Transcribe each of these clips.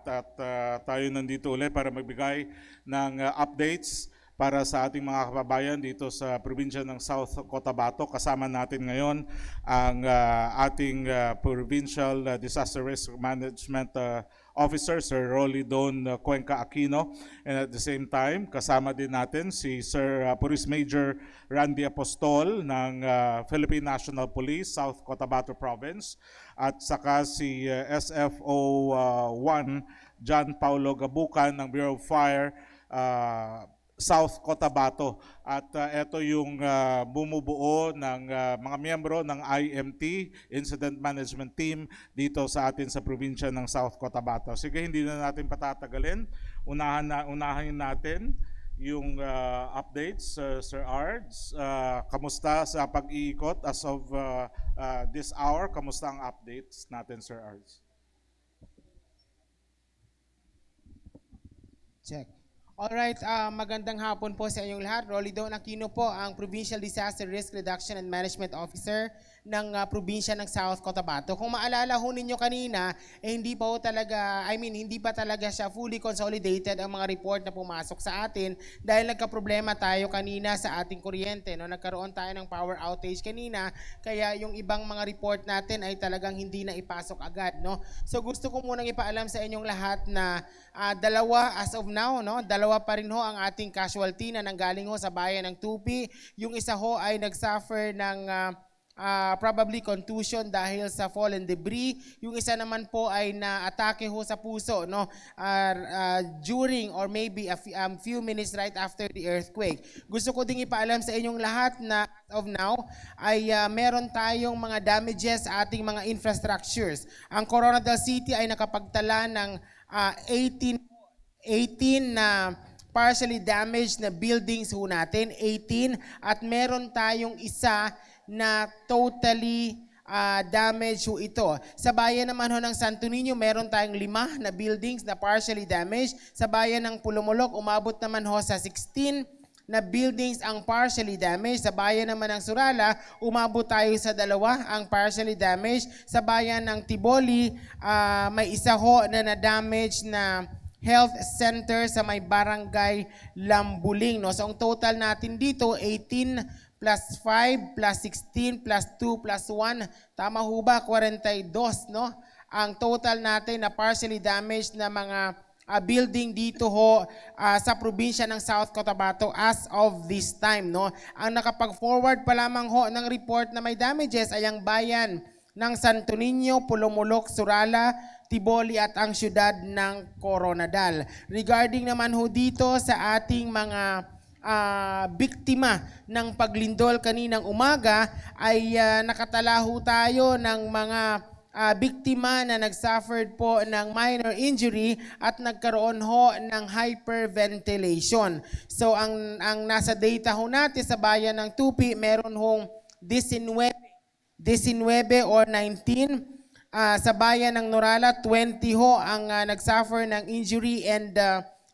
at tayo nandito ulit para magbigay ng updates para sa ating mga kababayan dito sa probinsya ng South Cotabato. Kasama natin ngayon ang ating Provincial Disaster Risk Management Officer, Sir Rolly Don Cuenca Aquino. And at the same time, kasama din natin si Sir Police Major Randy Apostol ng Philippine National Police, South Cotabato Province. At saka si SFO 1 John Paulo Gabucan ng Bureau of Fire, South Cotabato. At ito yung bumubuo ng mga miyembro ng IMT, Incident Management Team, dito sa atin sa probinsya ng South Cotabato. Sige, hindi na natin patatagalin. Unahin natin yung updates, Sir Ards. Kamusta sa pag-iikot as of this hour? Kamusta ang updates natin, Sir Ards? Check. Alright, magandang hapon po sa inyong lahat. Rolly Don Aquino po, ang Provincial Disaster Risk Reduction and Management Officer ng probinsya ng South Cotabato. Kung maalala ho ninyo kanina, hindi pa talaga siya fully consolidated ang mga report na pumasok sa atin dahil nagka-problema tayo kanina sa ating kuryente. No? Nagkaroon tayo ng power outage kanina, kaya yung ibang mga report natin ay talagang hindi na ipasok agad. No? So gusto ko munang ipaalam sa inyong lahat na dalawa as of now, no? Dalawa pa rin ho ang ating casualty na nanggaling ho sa bayan ng Tupi. Yung isa ho ay nagsuffer ng probably contusion dahil sa fallen debris. Yung isa naman po ay na-atake ho sa puso, no? During or maybe a few minutes right after the earthquake. Gusto ko ding ipaalam sa inyong lahat na as of now ay meron tayong mga damages sa ating mga infrastructures. Ang Coronadal City ay nakapagtala ng 18 na partially damaged na buildings ho natin, 18, at meron tayong isa na totally damaged ho ito. Sa bayan naman ho ng Santo Niño, meron tayong 5 na buildings na partially damaged. Sa bayan ng Pulumulok, umabot naman ho sa 16 na buildings ang partially damaged. Sa bayan naman ng Surala, umabot tayo sa 2 ang partially damaged. Sa bayan ng Tiboli, may isa ho na na-damage na health center sa may barangay Lambuling. No? So ang total natin dito, 18 plus 5 plus 16 plus 2 plus 1, tama ho ba? 42, no? Ang total natin na partially damaged na mga building dito ho sa probinsya ng South Cotabato as of this time. No? Ang nakapag-forward pa lamang ho ng report na may damages ay ang bayan ng Santo Niño, Pulumulok, Surala, Tiboli at ang siyudad ng Coronadal. Regarding naman ho dito sa ating mga biktima ng paglindol kaninang umaga ay nakatala ho tayo ng mga biktima na nagsuffered po ng minor injury at nagkaroon ho ng hyperventilation. So ang nasa data ho natin sa bayan ng Tupi, meron hong 19 or 19. Sa bayan ng Norala, 20 ho ang nagsuffer ng injury and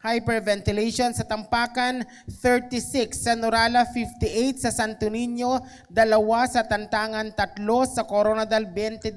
hyperventilation. Sa Tampakan, 36. Sa Norala, 58. Sa Santo Niño, 2. Sa Tantangan, 3. Sa Coronadal, 22.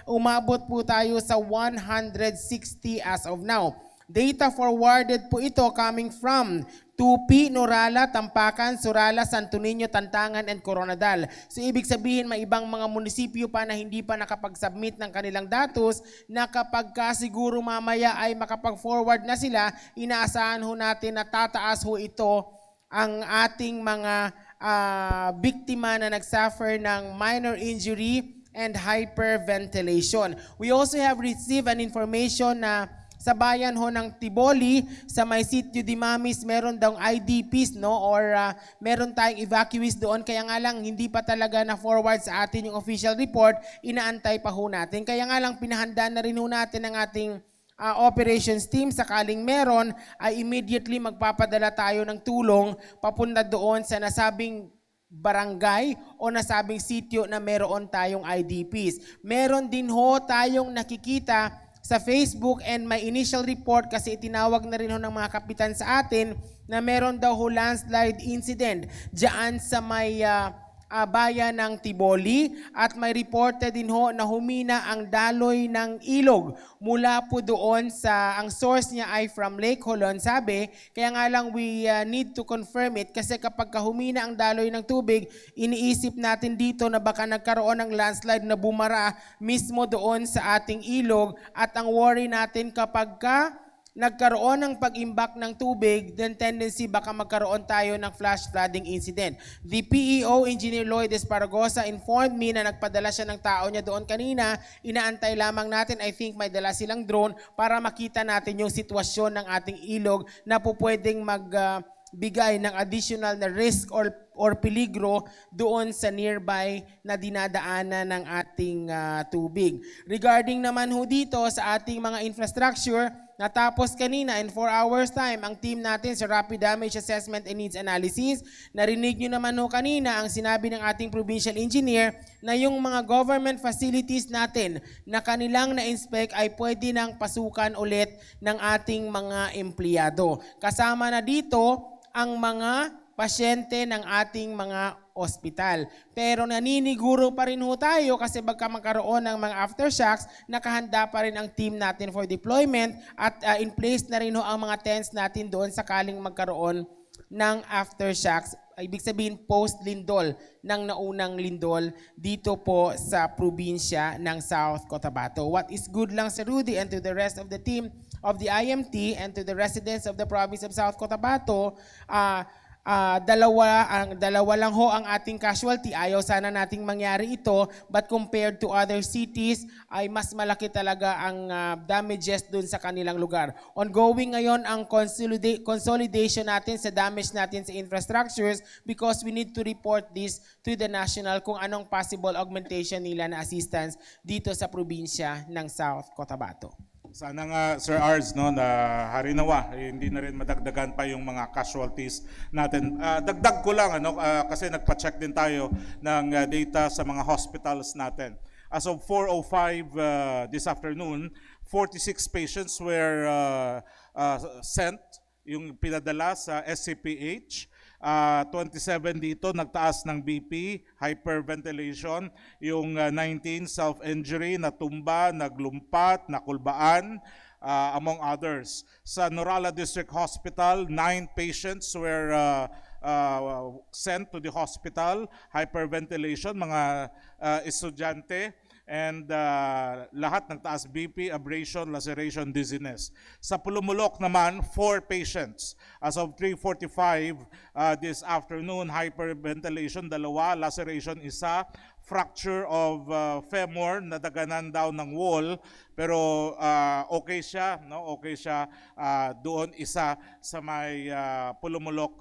Umabot po tayo sa 160 as of now. Data forwarded po ito coming from Tupi, Norala, Tampakan, Surala, Santo Niño, Tantangan, and Coronadal. So ibig sabihin may ibang mga munisipyo pa na hindi pa nakapag-submit ng kanilang datos na kapag siguro mamaya ay makapag-forward na sila, inaasahan ho natin na tataas ho ito ang ating mga biktima na nagsuffer ng minor injury and hyperventilation. We also have received an information na sa bayan ho ng Tiboli, sa may sitio di Mamis, meron daw IDPs, no? Or meron tayong evacuees doon. Kaya nga lang, hindi pa talaga na-forward sa atin yung official report. Inaantay pa ho natin. Kaya nga lang, pinahanda na rin ho natin ang ating operations team. Sakaling meron, ay immediately magpapadala tayo ng tulong papunta doon sa nasabing barangay o nasabing sitio na meron tayong IDPs. Meron din ho tayong nakikita sa Facebook and may initial report kasi itinawag na rin ho ng mga kapitan sa atin na meron daw ho landslide incident dyan sa may bayan ng Tiboli at may reported din ho na humina ang daloy ng ilog mula po doon sa ang source niya ay from Lake Holon, sabi. Kaya nga lang we need to confirm it kasi kapag humina ang daloy ng tubig, iniisip natin dito na baka nagkaroon ng landslide na bumara mismo doon sa ating ilog at ang worry natin kapag nagkaroon ng pag-imbak ng tubig, then tendency baka magkaroon tayo ng flash flooding incident. The PEO, Engineer Lloyd Esparagosa, informed me na nagpadala siya ng tao niya doon kanina. Inaantay lamang natin, I think may dala silang drone para makita natin yung sitwasyon ng ating ilog na po pwedeng magbigay ng additional na risk or peligro doon sa nearby na dinadaanan ng ating tubig. Regarding naman ho dito sa ating mga infrastructure, natapos kanina in 4 hours time ang team natin sa Rapid Damage Assessment and Needs Analysis. Narinig nyo naman ho kanina ang sinabi ng ating provincial engineer na yung mga government facilities natin na kanilang na-inspect ay pwede nang pasukan ulit ng ating mga empleyado. Kasama na dito ang mga pasyente ng ating mga ospital. Pero naniniguro pa rin ho tayo kasi baka magkaroon ng mga aftershocks, nakahanda pa rin ang team natin for deployment at in place na rin ho ang mga tents natin doon sakaling magkaroon ng aftershocks. Ibig sabihin post-lindol ng naunang lindol dito po sa probinsya ng South Cotabato. What is good lang sa Rudy and to the rest of the team of the IMT and to the residents of the province of South Cotabato, dalawa lang ho ang ating casualty. Ayaw sana nating mangyari ito, but compared to other cities ay mas malaki talaga ang damages dun sa kanilang lugar. Ongoing ngayon ang consolidation natin sa damage natin sa infrastructures because we need to report this to the national kung anong possible augmentation nila na assistance dito sa probinsya ng South Cotabato. Sana nga, Sir Ars, no, na harinawa, hindi na rin madagdagan pa yung mga casualties natin. Dagdag ko lang, kasi nagpa-check din tayo ng data sa mga hospitals natin. As of 4:05 this afternoon, 46 patients were sent, yung pinadala sa SCPH. 27 dito nagtaas ng BP, hyperventilation, yung 19 self-injury, natumba, naglumpat, nakulbaan, among others. Sa Norala District Hospital, 9 patients were sent to the hospital, hyperventilation, mga estudyante, and lahat nagtaas BP, abrasion, laceration, dizziness. Sa Pulumulok naman, 4 patients. As of 3:45 this afternoon, hyperventilation, 2, laceration, 1, fracture of femur, nadaganan daw ng wall, pero okay siya, no? Okay siya doon isa sa may Pulumulok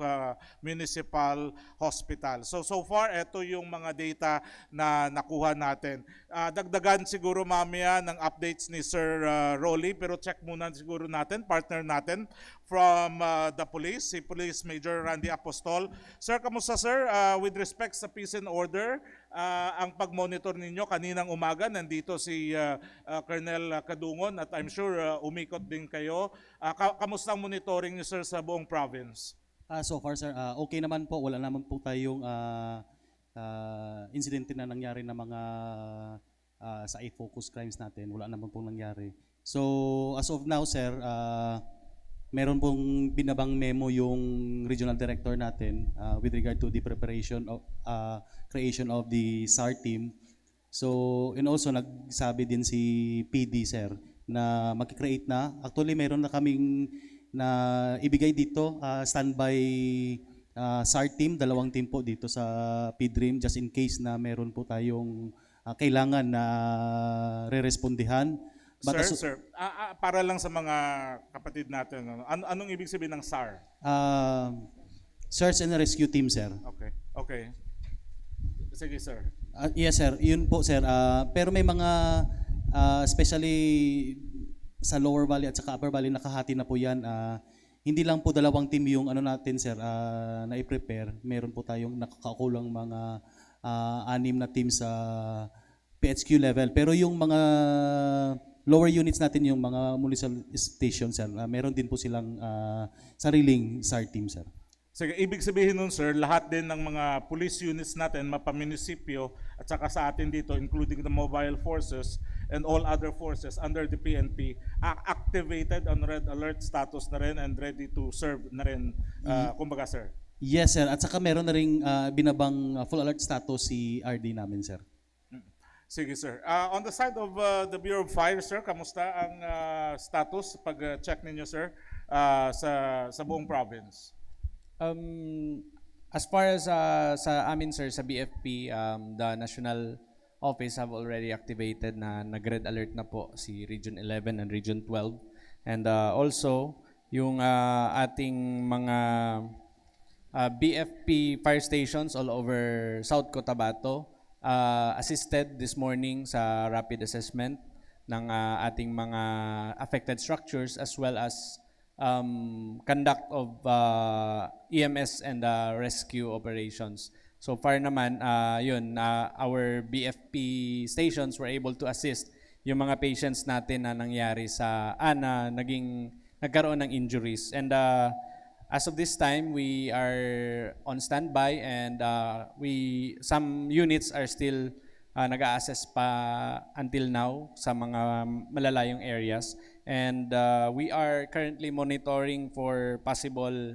Municipal Hospital. So far, ito yung mga data na nakuha natin. Dagdagan siguro mamaya ng updates ni Sir Rolly, pero check muna siguro natin, partner natin from the police, si Police Major Randy Apostol. Sir, kamusta sir? With respect sa peace and order, ang pag-monitor ninyo kaninang umaga, nandito si Colonel Kadungon at I'm sure umikot din kayo. Kamusta ang monitoring niyo sir sa buong province? So far sir, okay naman po. Wala naman po tayong insidente na nangyari na mga sa 8 focus crimes natin. Wala naman pong nangyari. So as of now sir, meron pong binabang memo yung regional director natin with regard to the preparation of creation of the SAR team. So and also nagsabi din si PD sir na mag-create na. Actually meron na kaming na ibigay dito standby SAR team, 2 team po dito sa PDRIM just in case na meron po tayong kailangan na re-respondihan. Sir, para lang sa mga kapatid natin, anong ibig sabihin ng SAR? Search and Rescue Team, sir. Okay. Sige, sir. Yes, sir. Yun po, sir. Pero may mga, especially sa Lower Valley at sa Upper Valley, nakahati na po yan. Hindi lang po 2 team yung ano natin, sir, na i-prepare. Meron po tayong nakakakulang mga 6 na team sa PHQ level. Pero yung mga lower units natin, yung mga municipal stations, sir, meron din po silang sariling SAR team, sir. Sige, ibig sabihin nun sir, lahat din ng mga police units natin, mapamunisipyo, at saka sa atin dito, including the mobile forces and all other forces under the PNP, activated on red alert status na rin and ready to serve na rin, kumbaga sir. Yes, sir. At saka meron na ring binabang full alert status si RD namin, sir. Sige sir. On the side of the Bureau of Fire, sir, kamusta ang status pag-check ninyo sir sa buong province? As far as sa amin sir sa BFP, the national office have already activated na nag-red alert na po si Region 11 and Region 12. And also yung ating mga BFP fire stations all over South Cotabato assisted this morning sa rapid assessment ng ating mga affected structures as well as conduct of EMS and rescue operations. So far naman, our BFP stations were able to assist yung mga patients natin na nangyari na nagkaroon ng injuries. And as of this time, we are on standby and some units are still nag-a-assess pa until now sa mga malalayong areas. And we are currently monitoring for possible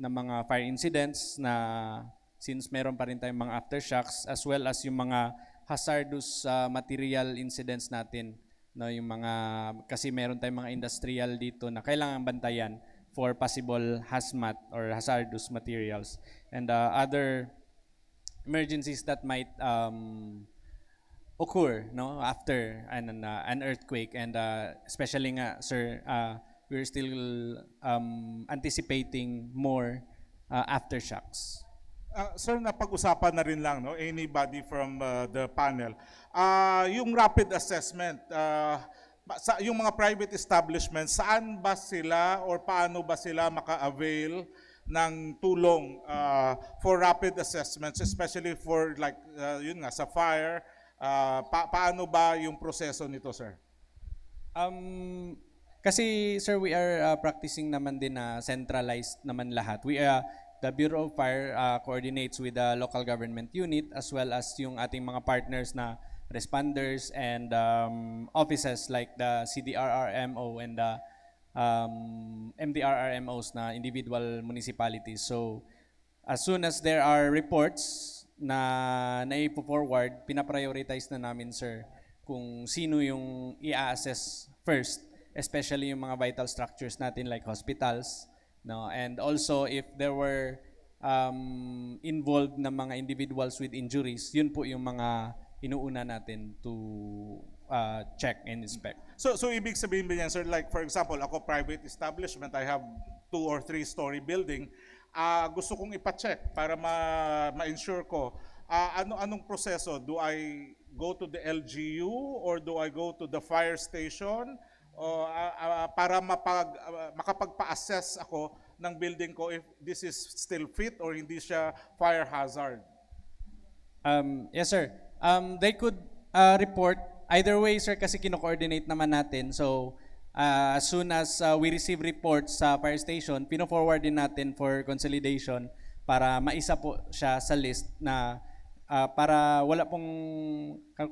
na mga fire incidents na since meron pa rin tayong mga aftershocks as well as yung mga hazardous material incidents natin. No, yung mga, kasi meron tayong mga industrial dito na kailangan bantayan for possible hazmat or hazardous materials. And other emergencies that might occur after an earthquake, and especially nga sir, we're still anticipating more aftershocks. Sir, napag-usapan na rin lang, anybody from the panel. Yung rapid assessment, yung mga private establishments, saan ba sila or paano ba sila maka-avail ng tulong for rapid assessments, especially for sa fire? Paano ba yung proseso nito, sir? Kasi sir, we are practicing naman din na centralized naman lahat. The Bureau of Fire coordinates with the local government unit as well as yung ating mga partners na responders and offices like the CDRRMO and the MDRRMOs na individual municipalities. So as soon as there are reports na naipo-forward, pinaprioritize na namin sir kung sino yung i-assess first, especially yung mga vital structures natin like hospitals, and also if there were involved na mga individuals with injuries, yun po yung mga inuuna natin to check and inspect. So ibig sabihin ba yan, sir, like for example, ako private establishment, I have 2 or 3 story building, gusto kong ipa-check para ma-ensure ko, anong proseso? Do I go to the LGU or do I go to the fire station para makapagpa-assess ako ng building ko if this is still fit or hindi siya fire hazard? Yes sir. They could report either way sir, kasi kino-coordinate naman natin. So as soon as we receive reports sa fire station, pino-forward din natin for consolidation para maisa po siya sa list na para wala pong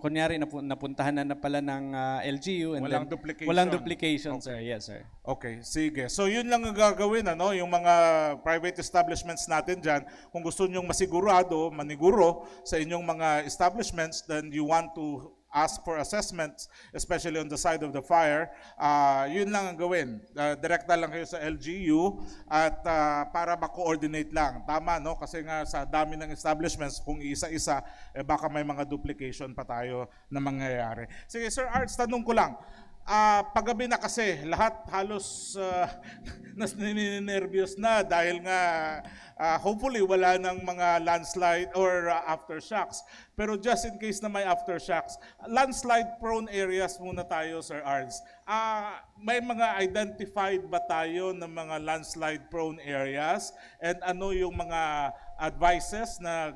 kunyari napuntahan na pala ng LGU and Walang then duplication. walang duplication Okay. sir. Yes sir. Okay, sige. So yun lang ang gagawin, yung mga private establishments natin dyan. Kung gusto nyong masigurado, maniguro sa inyong mga establishments, then you want to ask for assessments, especially on the side of the fire, yun lang ang gawin. Direkta lang kayo sa LGU at para ma-coordinate lang. Tama, no? Kasi nga sa dami ng establishments, kung isa-isa, baka may mga duplication pa tayo na mangyayari. Sige, Sir Arts, tanong ko lang. Paggabi na kasi, lahat halos nervyos na dahil nga hopefully wala ng mga landslide or aftershocks. Pero just in case na may aftershocks, landslide prone areas muna tayo, Sir Arts. May mga identified ba tayo ng mga landslide prone areas? And ano yung mga advices na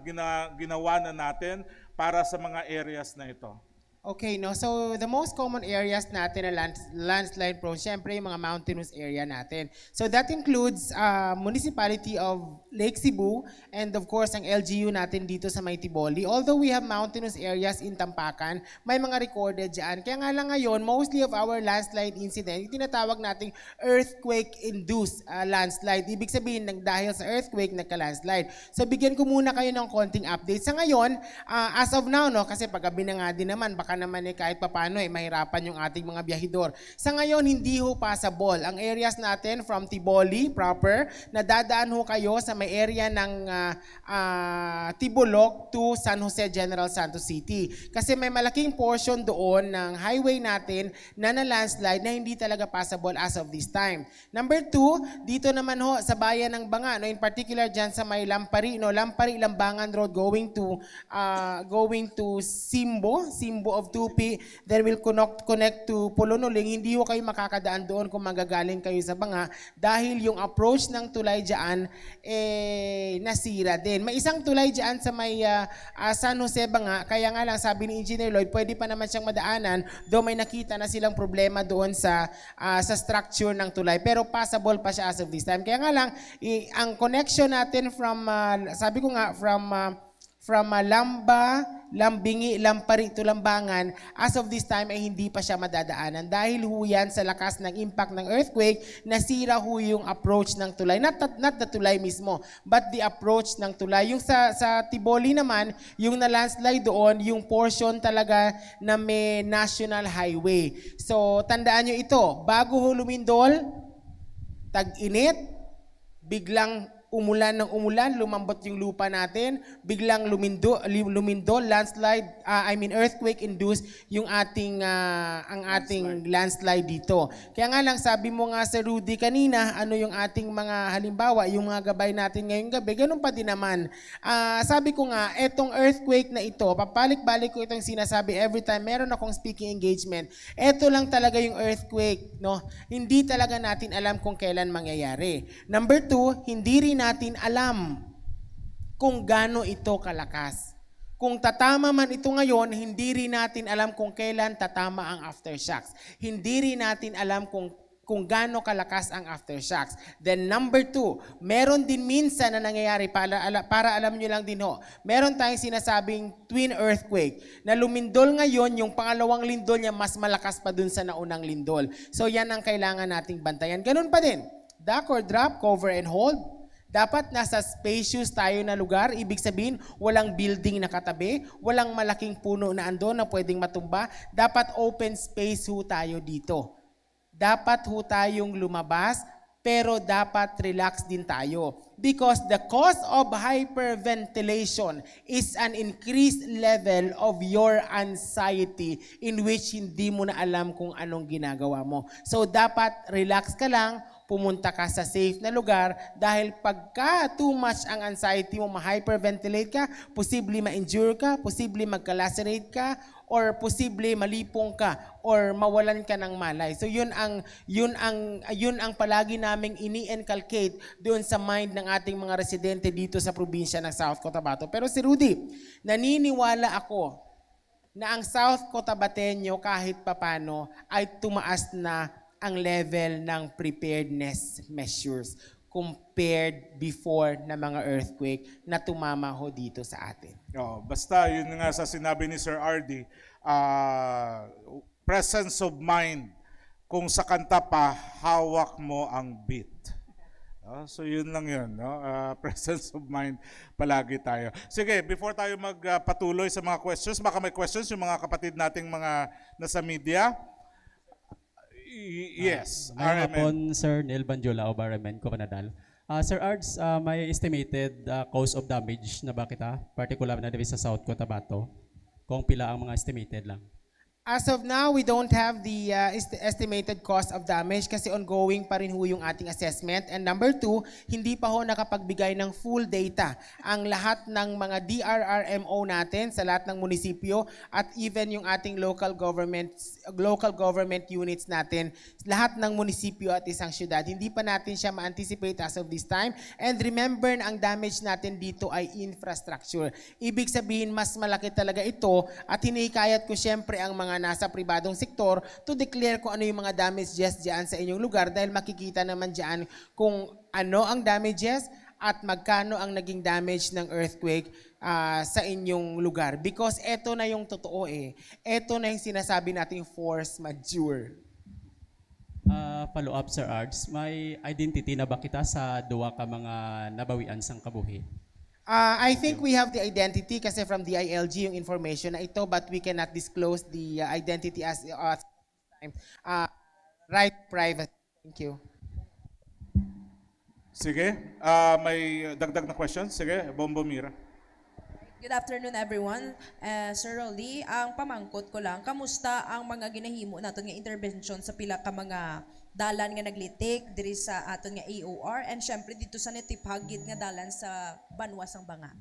ginawa na natin para sa mga areas na ito? Okay, no? So, the most common areas natin na landslide prone, syempre yung mga mountainous area natin. So, that includes municipality of Lake Cebu and of course, ang LGU natin dito sa Maytiboli. Although we have mountainous areas in Tampakan, may mga recorded dyan. Kaya nga lang ngayon, mostly of our landslide incident, yung tinatawag nating earthquake-induced landslide. Ibig sabihin, dahil sa earthquake, nagka-landslide. So, bigyan ko muna kayo ng konting update. Sa ngayon, as of now, no, kasi paggabi na nga din naman, baka naman kahit papano mahirapan yung ating mga biyahidor. Sa ngayon, hindi ho possible. Ang areas natin from Tiboli proper, nadadaan ho kayo sa may area ng Tiboloc to San Jose General Santos City. Kasi may malaking portion doon ng highway natin na na-landslide na hindi talaga possible as of this time. Number 2, dito naman ho sa bayan ng Banga, no, in particular dyan sa may Lampari, no, Lampari-Lambangan Road going to Simbo of Tupi, then will connect to Polonoling. Hindi ho kayo makakadaan doon kung magagaling kayo sa Banga dahil yung approach ng tulay dyan nasira din. May isang tulay dyan sa may San Jose Banga, kaya nga lang sabi ni Engineer Lloyd, pwede pa naman siyang madaanan, though may nakita na silang problema doon sa structure ng tulay, pero passable pa siya as of this time. Kaya nga lang, ang connection natin from, sabi ko nga, from Lambingi, Lampari to Lambangan, as of this time ay hindi pa siya madadaanan dahil ho yan sa lakas ng impact ng earthquake, nasira ho yung approach ng tulay. Not the tulay mismo, but the approach ng tulay. Yung sa Tiboli naman, yung na-landslide doon, yung portion talaga na may national highway. So, tandaan nyo ito, bago ho lumindol, tag-init, biglang umulan ng umulan, lumambot yung lupa natin, biglang lumindol, landslide, earthquake-induced yung ang ating landslide dito. Kaya nga lang, sabi mo nga sa Rudy kanina, ano yung ating mga halimbawa, yung mga gabay natin ngayong gabi, ganun pa din naman. Sabi ko nga, etong earthquake na ito, papalik-balik ko itong sinasabi every time meron akong speaking engagement, eto lang talaga yung earthquake, no? Hindi talaga natin alam kung kailan mangyayari. Number 2, hindi rin natin alam kung gaano ito kalakas. Kung tatama man ito ngayon, hindi rin natin alam kung kailan tatama ang aftershocks. Hindi rin natin alam kung gaano kalakas ang aftershocks. Then number 2, meron din minsan na nangyayari, para alam nyo lang din ho, meron tayong sinasabing twin earthquake, na lumindol ngayon, yung pangalawang lindol niya mas malakas pa dun sa naunang lindol. So yan ang kailangan nating bantayan. Ganun pa din, duck or drop, cover and hold. Dapat nasa spacious tayo na lugar, ibig sabihin walang building na katabi, walang malaking puno na andon na pwedeng matumba, dapat open space ho tayo dito. Dapat ho tayong lumabas, pero dapat relax din tayo. Because the cause of hyperventilation is an increased level of your anxiety in which hindi mo na alam kung anong ginagawa mo. So dapat relax ka lang, pumunta ka sa safe na lugar dahil pagka too much ang anxiety mo, ma-hyperventilate ka, posible ma-injure ka, posible magka-lacerate ka, or posible malipong ka or mawalan ka ng malay. So yun ang palagi naming ini-inculcate doon sa mind ng ating mga residente dito sa probinsya ng South Cotabato. Pero si Rudy, naniniwala ako na ang South Cotabateño kahit papano ay tumaas na ang level ng preparedness measures compared before na mga earthquake na tumama ho dito sa atin. Basta yun nga sa sinabi ni Sir RD, presence of mind. Kung sa kanta pa, hawak mo ang beat. So yun lang yun, no? Presence of mind palagi tayo. Sige, before tayo magpatuloy sa mga questions, baka may questions yung mga kapatid nating mga nasa media. Yes, Ngayong hapon, RMN. Sir Neil Banjola o RMN ko Panadal. Sir Ards, may estimated cause of damage na ba kita? Particular na dito sa South Cotabato? Kung pila ang mga estimated lang. As of now, we don't have the estimated cost of damage kasi ongoing pa rin ho yung ating assessment. And number two, hindi pa ho nakapagbigay ng full data ang lahat ng mga DRRMO natin sa lahat ng munisipyo at even yung ating local government units natin, lahat ng munisipyo at isang syudad. Hindi pa natin siya ma-anticipate as of this time. And remember na ang damage natin dito ay infrastructure. Ibig sabihin, mas malaki talaga ito at hinihikayat ko syempre ang mga nasa pribadong sektor to declare kung ano yung mga damages dyan sa inyong lugar dahil makikita naman dyan kung ano ang damages at magkano ang naging damage ng earthquake sa inyong lugar. Because eto na yung totoo eh. Eto na yung sinasabi nating force majeure. Follow up, Sir Ards. May identity na ba kita sa duwa ka mga nabawian sang kabuhi? I think we have the identity kasi from the ILG yung information na ito but we cannot disclose the identity as time. Right, private. Thank you. Sige, may dagdag na question? Sige, Bombo Mira. Good afternoon, everyone. Sir Rolly, ang pamangkot ko lang, kamusta ang mga ginahimo naton nga intervention sa pila ka mga dalan nga naglitik diri sa aton nga AOR and syempre dito sa nitiphagit nga dalan sa Banwa sang Banga?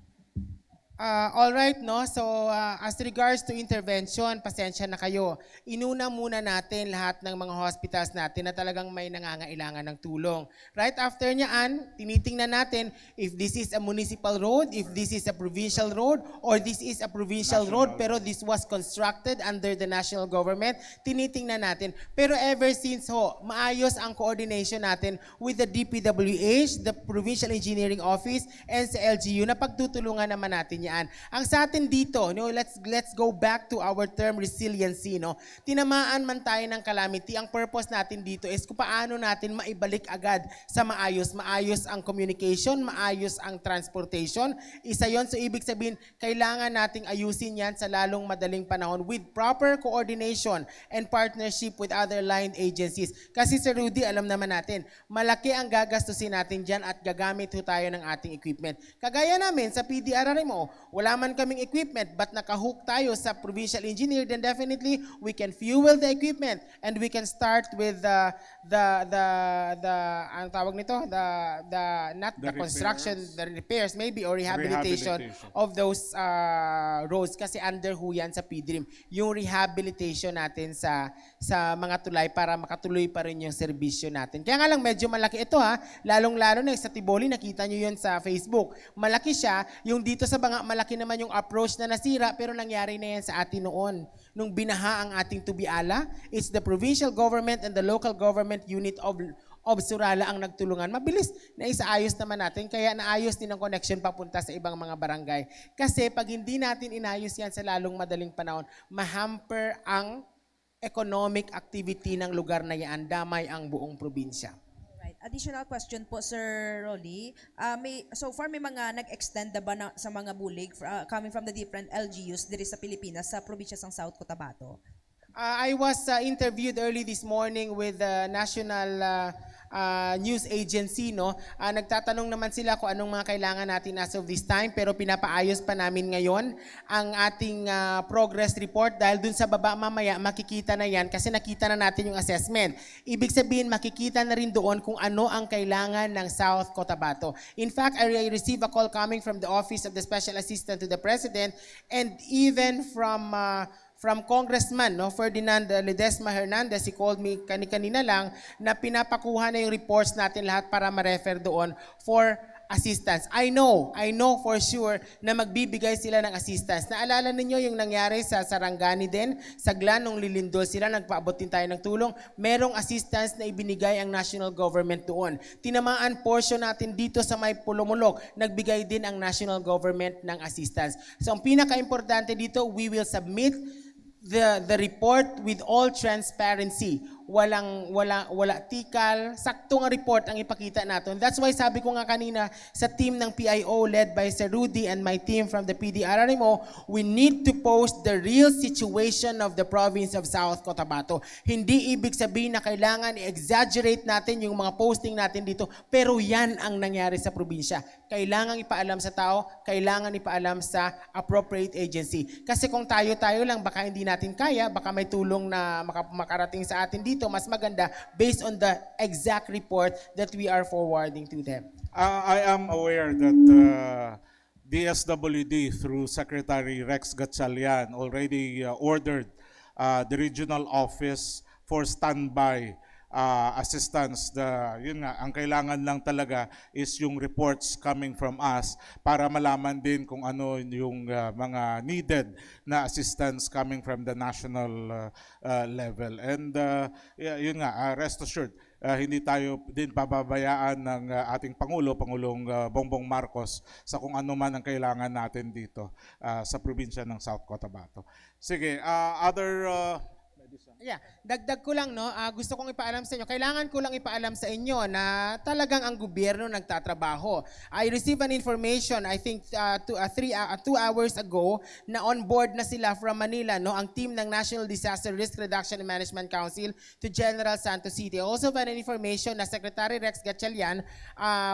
All right, no? So, as regards to intervention, pasensya na kayo. Inuna muna natin lahat ng mga hospitals natin na talagang may nangangailangan ng tulong. Right after niyaan, tinitingnan natin if this is a municipal road, if this is a provincial road, or this is a provincial road pero this was constructed under the national government. Tinitingnan natin. Pero ever since maayos ang coordination natin with the DPWH, the Provincial Engineering Office, and sa LGU na pagtutulungan naman natin yan. Ang sa atin dito, no, let's go back to our term resiliency, no. Tinamaan man tayo ng calamity, ang purpose natin dito is kung paano natin maibalik agad sa maayos ang communication, maayos ang transportation. Isa 'yon, so ibig sabihin kailangan nating ayusin 'yan sa lalong madaling panahon with proper coordination and partnership with other line agencies. Kasi Sir Rudy, alam naman natin, malaki ang gagastusin natin diyan at gagamit tayo ng ating equipment. Kagaya namin sa PDRRMO, wala man kaming equipment but nakahook tayo sa provincial engineer, then definitely we can fuel the equipment and we can start with the ang tawag nito, not the construction, the repairs maybe or rehabilitation of those roads kasi under ho yan sa PDRIM. Yung rehabilitation natin sa mga tulay para makatuloy pa rin yung serbisyo natin. Kaya nga lang medyo malaki ito lalong-lalo na sa Tiboli, nakita nyo yun sa Facebook. Malaki siya, yung dito sa Banga, malaki naman yung approach na nasira pero nangyari na yan sa atin noon. Nung binaha ang ating Tubiala, it's the provincial government and the local government unit of Surala ang nagtulungan. Mabilis na isaayos naman natin kaya naayos din ang connection papunta sa ibang mga barangay. Kasi pag hindi natin inayos yan sa lalong madaling panahon, mahamper ang economic activity ng lugar na yan, damay ang buong probinsya. Right. Additional question po, Sir Rolly. So far, may mga nag-extend na ba sa mga bulig coming from the different LGUs diri sa Pilipinas sa probinsya ng South Cotabato? I was interviewed early this morning with the national news agency, no? Nagtatanong naman sila kung anong mga kailangan natin as of this time pero pinapaayos pa namin ngayon ang ating progress report dahil dun sa baba mamaya makikita na yan kasi nakita na natin yung assessment. Ibig sabihin makikita na rin doon kung ano ang kailangan ng South Cotabato. In fact, I received a call coming from the Office of the Special Assistant to the President and even from Congressman Ferdinand Ledesma Hernandez. He called me kanina lang na pinapakuha na yung reports natin lahat para ma-refer doon for assistance. I know for sure na magbibigay sila ng assistance. Naalala ninyo yung nangyari sa Sarangani din, sa Glan, nung lilindol sila, nagpaabot din tayo ng tulong. Merong assistance na ibinigay ang national government doon. Tinamaan portion natin dito sa may Pulumulok, nagbigay din ang national government ng assistance. So ang pinaka-importante dito, we will submit the report with all transparency. wala tikal, saktong report ang ipakita natin. That's why sabi ko nga kanina sa team ng PIO led by Sir Rudy and my team from the PDRRMO, we need to post the real situation of the province of South Cotabato. Hindi ibig sabihin na kailangan i-exaggerate natin yung mga posting natin dito, pero yan ang nangyari sa probinsya. Kailangan ipaalam sa tao, kailangan ipaalam sa appropriate agency. Kasi kung tayo-tayo lang, baka hindi natin kaya, baka may tulong na makarating sa atin dito, mas maganda based on the exact report that we are forwarding to them. I am aware that DSWD through Secretary Rex Gatchalian already ordered the regional office for standby assistance. Yun nga, ang kailangan lang talaga is yung reports coming from us para malaman din kung ano yung mga needed na assistance coming from the national level. And yun nga, rest assured, hindi tayo din pababayaan ng ating Pangulong Bongbong Marcos sa kung ano man ang kailangan natin dito sa probinsya ng South Cotabato. Sige, other... Yeah, dagdag ko lang gusto kong ipaalam sa inyo. Kailangan ko lang ipaalam sa inyo na talagang ang gobyerno nagtatrabaho. I received an information I think 2 hours ago na on board na sila from Manila ang team ng National Disaster Risk Reduction and Management Council to General Santos City. Also had an information na Secretary Rex Gatchalian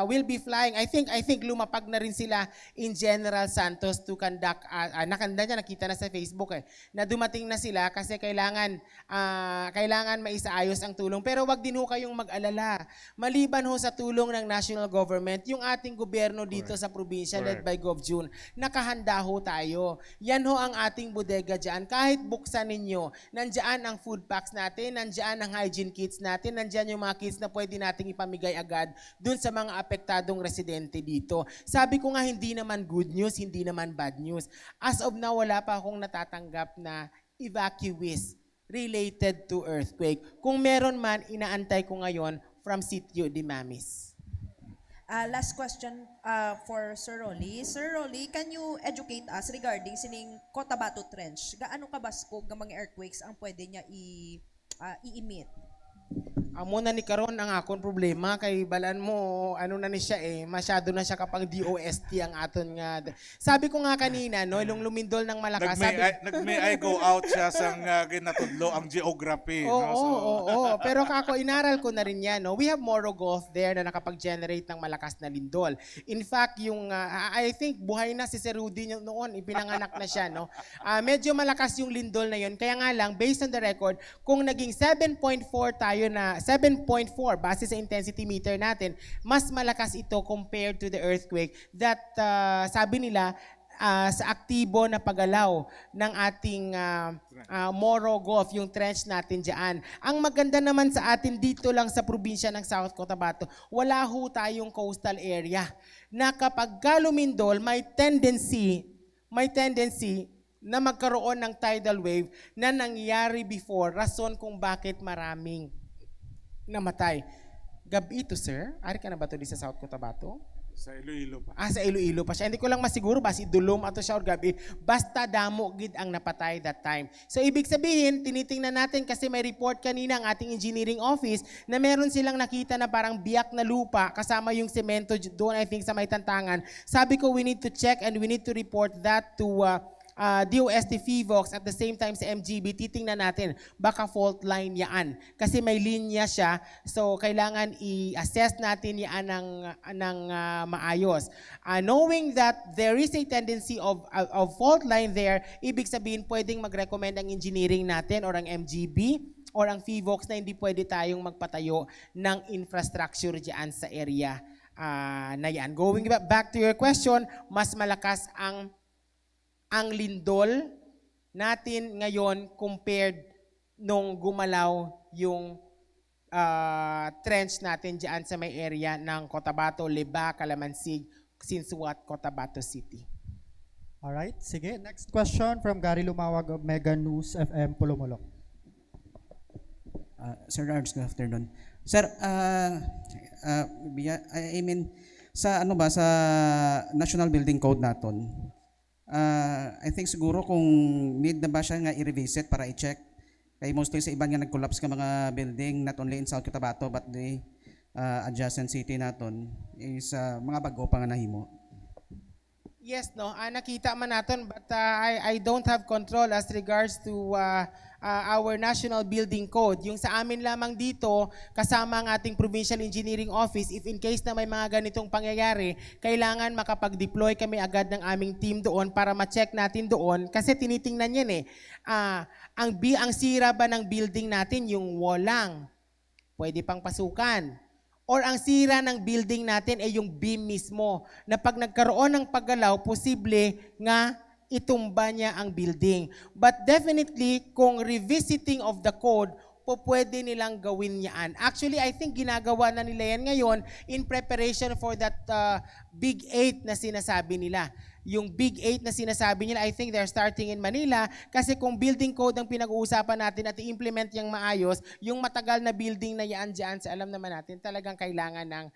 will be flying. I think lumapag na rin sila in General Santos to conduct nakita na sa Facebook na dumating na sila kasi kailangan maisaayos ang tulong. Pero wag din ho kayong mag-alala. Maliban ho sa tulong ng national government, yung ating gobyerno dito sa probinsya led by Gov. June, nakahanda ho tayo. Yan ho ang ating bodega dyan. Kahit buksan ninyo, nandyan ang food packs natin, nandyan ang hygiene kits natin, nandyan yung mga kits na pwede nating ipamigay agad dun sa mga apektadong residente dito. Sabi ko nga, hindi naman good news, hindi naman bad news. As of now, wala pa akong natatanggap na evacuees related to earthquake. Kung meron man, inaantay ko ngayon from Sitio de Mamis. Last question for Sir Rolly. Sir Rolly, can you educate us regarding sining Cotabato Trench? Gaano kabaskog ng mga earthquakes ang pwede niya i-emit? Amo na ni karon ang akong problema kay balan mo ano na ni siya masyado na siya kapag DOST ang aton nga. Sabi ko nga kanina ilong lumindol ng malakas. Nagmay I go out siya sang ginatudlo ang geography. Oo. Pero kako inaral ko na rin yan. We have Moro Gulf there na nakapag-generate ng malakas na lindol. In fact, yung I think buhay na si Sir Rudy noon, ipinanganak na siya. Medyo malakas yung lindol na yun. Kaya nga lang, based on the record, kung naging 7.4 tayo na 7.4 base sa intensity meter natin, mas malakas ito compared to the earthquake that sabi nila sa aktibo na paggalaw ng ating Moro Gulf, yung trench natin dyan. Ang maganda naman sa atin dito lang sa probinsya ng South Cotabato, wala ho tayong coastal area na kapag lumindol, may tendency na magkaroon ng tidal wave na nangyari before, rason kung bakit maraming namatay. Gabi ito, sir. Ari ka na ba ito di sa South Cotabato? Sa Iloilo pa. Sa Iloilo pa siya. Hindi ko lang masiguro ba si Dulom ato siya or gabi. Basta damo gid ang napatay that time. So ibig sabihin, tinitingnan natin kasi may report kanina ang ating engineering office na meron silang nakita na parang biyak na lupa kasama yung semento doon I think sa may Tantangan. Sabi ko we need to check and we need to report that to DOST FIVOX at the same time sa MGB, titingnan natin, baka fault line yaan. Kasi may linya siya, so kailangan i-assess natin yaan ng maayos. Knowing that there is a tendency of fault line there, ibig sabihin pwedeng mag-recommend ang engineering natin or ang MGB or ang FIVOX na hindi pwede tayong magpatayo ng infrastructure dyan sa area na yan. Going back to your question, mas malakas ang lindol natin ngayon compared nung gumalaw yung trench natin dyan sa may area ng Cotabato, Leba, Calamansig, Sinsuat, Cotabato City. Alright, sige. Next question from Gary Lumawag of Mega News FM Pulumulok. Sir Ards, good afternoon. Sir, I mean, sa National Building Code naton, I think siguro kung need na ba siya nga i-revisit para i-check Kay mostly sa iban nga nag-collapse ka mga building not only in South Cotabato but the adjacent city naton is mga bago pa nga nahimo. Yes, no, nakita man natin, but I don't have control as regards to our National Building Code. Yung sa amin lamang dito, kasama ang ating Provincial Engineering Office, if in case na may mga ganitong pangyayari, kailangan makapag-deploy kami agad ng aming team doon para ma-check natin doon, kasi tinitingnan yan ang sira ba ng building natin, yung wall lang, pwede pang pasukan. Or ang sira ng building natin ay yung beam mismo, na pag nagkaroon ng paggalaw, posible nga itumba niya ang building. But definitely, kung revisiting of the code, pwede nilang gawin yan. Actually, I think ginagawa na nila yan ngayon in preparation for that Big 8 na sinasabi nila. Yung Big 8 na sinasabi nila, I think they're starting in Manila, kasi kung building code ang pinag-uusapan natin at i-implement yung maayos, yung matagal na building na yan dyan, sa alam naman natin, talagang kailangan ng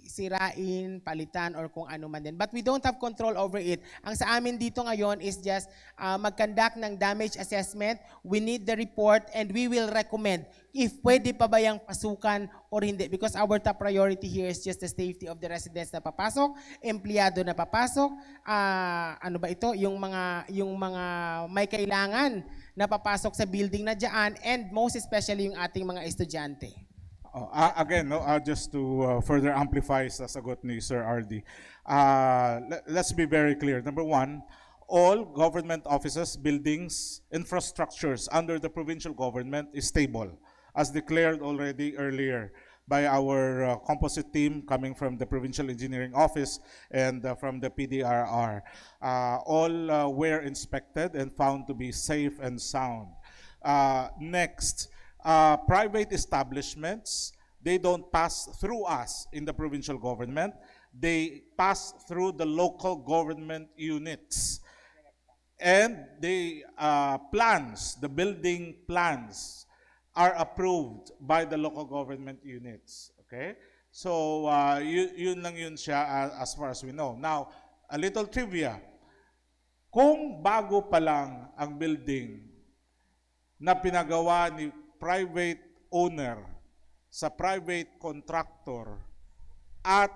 sirain, palitan, or kung ano man din. But we don't have control over it. Ang sa amin dito ngayon is just mag-conduct ng damage assessment. We need the report and we will recommend if pwede pa ba yung pasukan or hindi. Because our top priority here is just the safety of the residents na papasok, empleyado na papasok, ano ba ito, yung mga may kailangan na papasok sa building na dyan, and most especially yung ating mga estudyante. Again, no, just to further amplify sa sagot ni Sir RD, let's be very clear. Number one, all government offices, buildings, infrastructures under the provincial government is stable, as declared already earlier by our composite team coming from the Provincial Engineering Office and from the PDRR. All were inspected and found to be safe and sound. Next, private establishments, they don't pass through us in the provincial government. They pass through the local government units. And the plans, the building plans, are approved by the local government units. Okay? So, yun lang yun siya as far as we know. Now, a little trivia. Kung bago pa lang ang building na pinagawa ni private owner sa private contractor at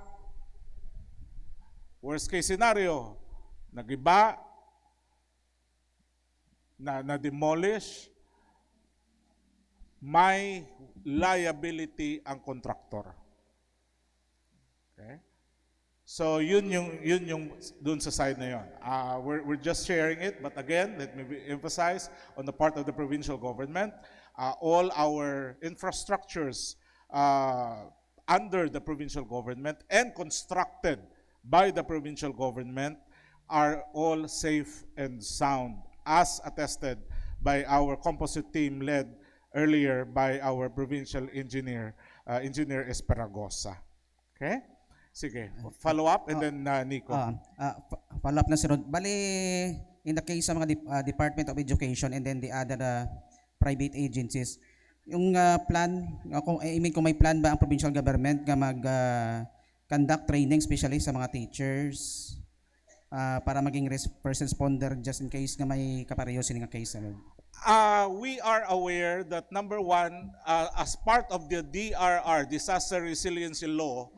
worst case scenario, nagiba, na-demolish, may liability ang contractor. Okay? So yun yung dun sa side na yun. We're just sharing it, but again, let me emphasize on the part of the provincial government, all our infrastructures under the provincial government and constructed by the provincial government are all safe and sound, as attested by our composite team led earlier by our provincial engineer, Engineer Esperagosa. Okay? Sige, follow up and then Nico. Follow up na si Rod. Bali, in the case sa mga Department of Education and then the other private agencies, yung plan, kung may plan ba ang provincial government na mag-conduct training especially sa mga teachers para maging first responder just in case nga may kapareho sining case? We are aware that number one, as part of the DRR, Disaster Resiliency Law,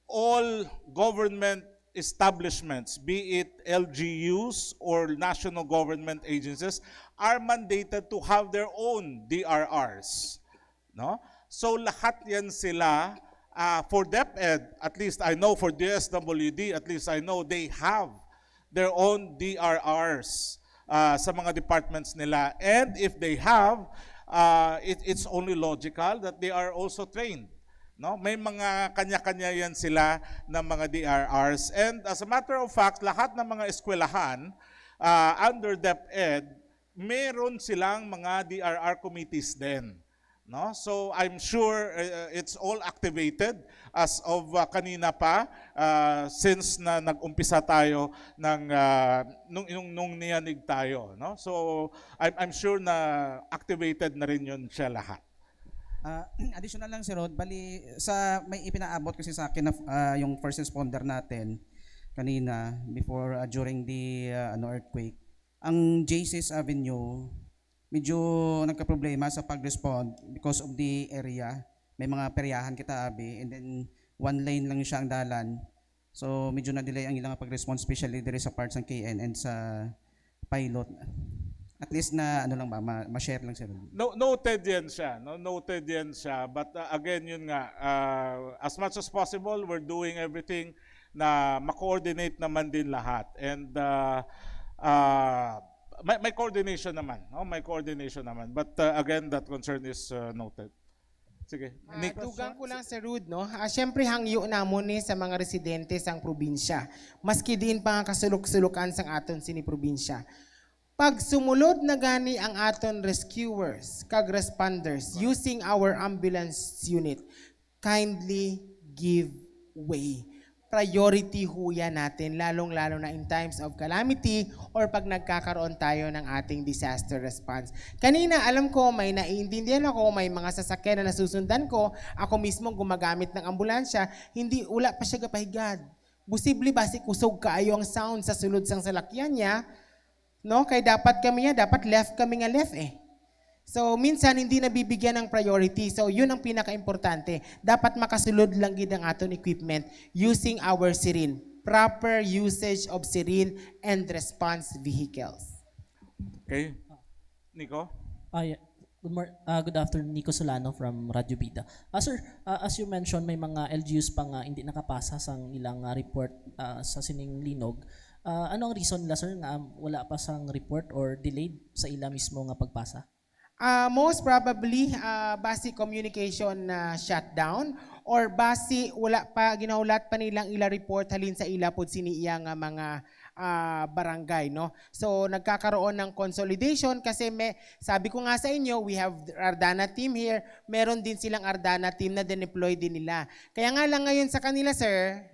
all government establishments, be it LGUs or national government agencies, are mandated to have their own DRRs. No? So lahat yan sila, for DepEd, at least I know, for DSWD, at least I know they have their own DRRs sa mga departments nila. And if they have, it's only logical that they are also trained. No, may mga kanya-kanya yan sila ng mga DRRs. And as a matter of fact, lahat ng mga eskwelahan under DepEd, meron silang mga DRR committees din. No? So I'm sure it's all activated as of kanina pa since na nag-umpisa tayo ng nung niyanig tayo. No? So I'm sure na activated na rin yun siya lahat. Additional lang si Rod, bali sa may ipinaabot kasi sa akin na yung first responder natin kanina before during the earthquake. Ang JCS Avenue medyo nagka-problema sa pag-respond because of the area. May mga peryahan kita abi and then one lane lang siya ang dalan. So medyo na-delay ang ilang pag-respond, especially dire sa parts ng KN and sa pilot. At least na ano lang ba, ma-share lang sir. Noted yan siya. No? Noted yan siya. But again, yun nga, as much as possible, we're doing everything na ma-coordinate naman din lahat. And may coordination naman. No? May coordination naman. But again, that concern is noted. Sige, Nick. Dugang ko lang sa Rude, no? Siyempre hangyo namon ni sa mga residente sang probinsya. Maski din pa nga kasulok-sulukan sang aton sini probinsya. Pag sumulod na gani ang aton rescuers, kag responders, using our ambulance unit, kindly give way. Priority huya natin, lalong-lalo na in times of calamity or pag nagkakaroon tayo ng ating disaster response. Kanina, alam ko, may naiintindihan ako, may mga sasakyan na nasusundan ko, ako mismo gumagamit ng ambulansya, wala pa siya kapahigad. Posible basi kusog kaayo ang sound sa sulod sang salakyan niya, no? Kay dapat left kami nga left eh. So minsan hindi nabibigyan ng priority. So yun ang pinaka-importante. Dapat makasulod lang gid ang aton equipment using our siren. Proper usage of siren and response vehicles. Okay. Nico? Yeah. Good afternoon, Nico Solano from Radyo Bida. Sir, as you mentioned, may mga LGUs pa nga hindi nakapasa sa ilang report sa sining linog. Ano ang reason nila, sir, nga wala pa sang report or delayed sa ila mismo nga pagpasa? Most probably, basi communication na shutdown or basi wala pa, ginaulat pa nilang ila report halin sa ila pod siniya nga mga barangay, no? So nagkakaroon ng consolidation kasi sabi ko nga sa inyo, we have Ardana team here, meron din silang Ardana team na dineploy din nila. Kaya nga lang ngayon sa kanila, sir,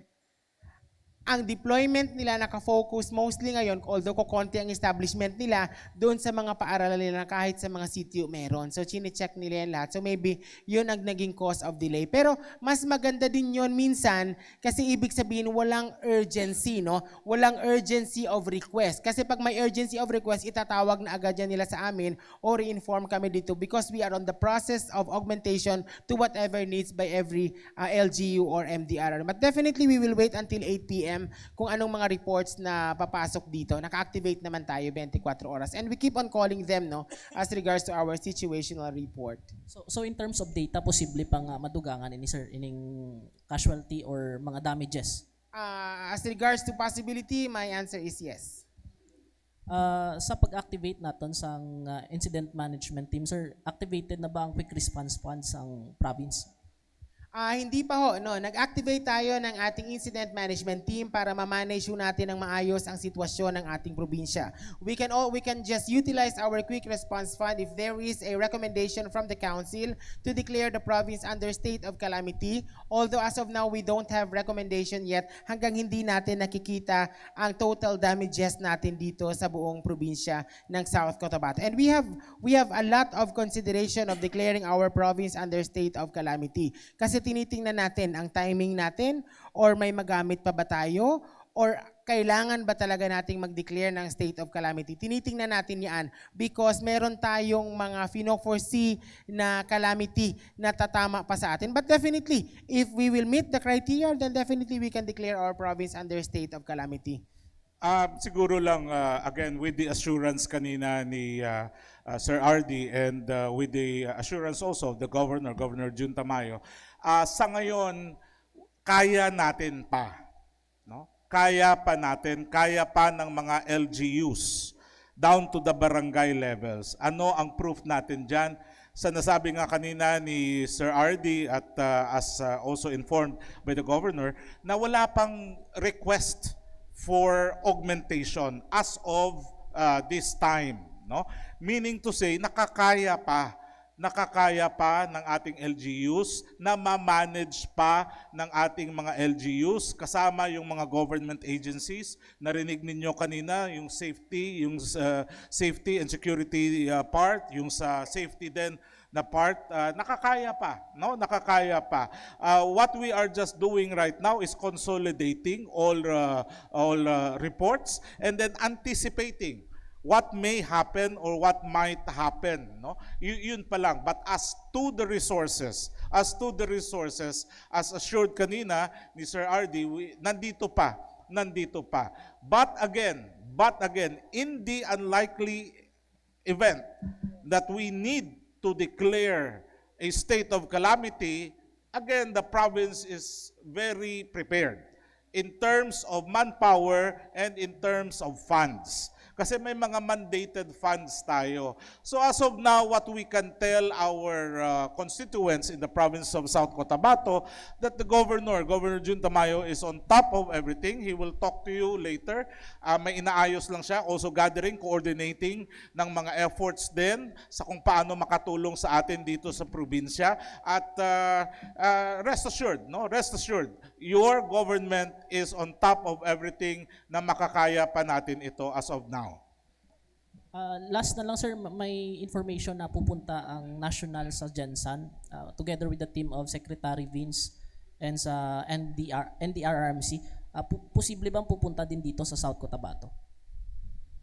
ang deployment nila nakafocus mostly ngayon, although kukonti ang establishment nila, doon sa mga paaralan nila kahit sa mga sitio meron. So, chine-check nila yan lahat. So, maybe yun ang naging cause of delay. Pero, mas maganda din yun minsan kasi ibig sabihin walang urgency, no? Walang urgency of request. Kasi pag may urgency of request, itatawag na agad yan nila sa amin or i-inform kami dito because we are on the process of augmentation to whatever needs by every LGU or MDR. But definitely, we will wait until 8 p.m. kung anong mga reports na papasok dito. Naka-activate naman tayo 24 oras. And we keep on calling them, no, as regards to our situational report. So in terms of data, posible pa nga madugangan ini, sir, ining casualty or mga damages? As regards to possibility, my answer is yes. Sa pag-activate naton sa incident management team, sir, activated na ba ang quick response funds ang province? Hindi pa ho, no. Nag-activate tayo ng ating incident management team para ma-manage natin ng maayos ang sitwasyon ng ating probinsya. We can just utilize our quick response fund if there is a recommendation from the council to declare the province under state of calamity. Although as of now we don't have recommendation yet hanggang hindi natin nakikita ang total damages natin dito sa buong probinsya ng South Cotabato. And we have a lot of consideration of declaring our province under state of calamity. Kasi tinitingnan natin ang timing natin or may magamit pa ba tayo or kailangan ba talaga nating mag-declare ng state of calamity. Tinitingnan natin yan because meron tayong mga foresee na calamity na tatama pa sa atin. But definitely, if we will meet the criteria, then definitely we can declare our province under state of calamity. Siguro lang, again, with the assurance kanina ni Sir RD and with the assurance also of the Governor Jun Tamayo, sa ngayon, kaya natin pa. No? Kaya pa ng mga LGUs down to the barangay levels. Ano ang proof natin dyan? Sa nasabi nga kanina ni Sir RD at as also informed by the Governor, na wala pang request for augmentation as of this time, no? Meaning to say nakakaya pa ng ating LGUs na ma-manage pa ng ating mga LGUs kasama yung mga government agencies. Narinig ninyo kanina yung safety and security part, yung sa safety din na part, nakakaya pa. What we are just doing right now is consolidating all reports and then anticipating what may happen or what might happen, no? Yun pa lang. But as to the resources, as assured kanina ni Sir RD, nandito pa. But again, in the unlikely event that we need to declare a state of calamity, again, the province is very prepared in terms of manpower and in terms of funds. Kasi may mga mandated funds tayo. So as of now, what we can tell our constituents in the province of South Cotabato, that the Governor Jun Tamayo, is on top of everything. He will talk to you later. May inaayos lang siya, also gathering, coordinating ng mga efforts din sa kung paano makatulong sa atin dito sa probinsya. At rest assured, your government is on top of everything na makakaya pa natin ito as of now. Last na lang sir, may information na pupunta ang national sa Gensan together with the team of Secretary Vince and sa NDRRMC. Posible bang pupunta din dito sa South Cotabato?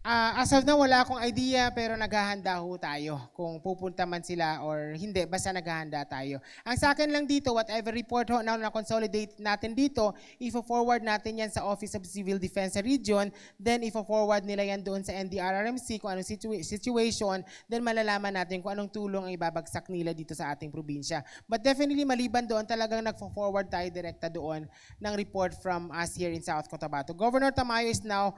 As of now, wala akong idea pero naghahanda ho tayo kung pupunta man sila or hindi, basta naghahanda tayo. Ang sa akin lang dito, whatever report ho na consolidate natin dito, ifo-forward natin yan sa Office of Civil Defense sa region, then ifo-forward nila yan doon sa NDRRMC kung anong situation, then malalaman natin kung anong tulong ang ibabagsak nila dito sa ating probinsya. But definitely maliban doon, talagang nagfo-forward tayo direkta doon ng report from us here in South Cotabato. Governor Tamayo is now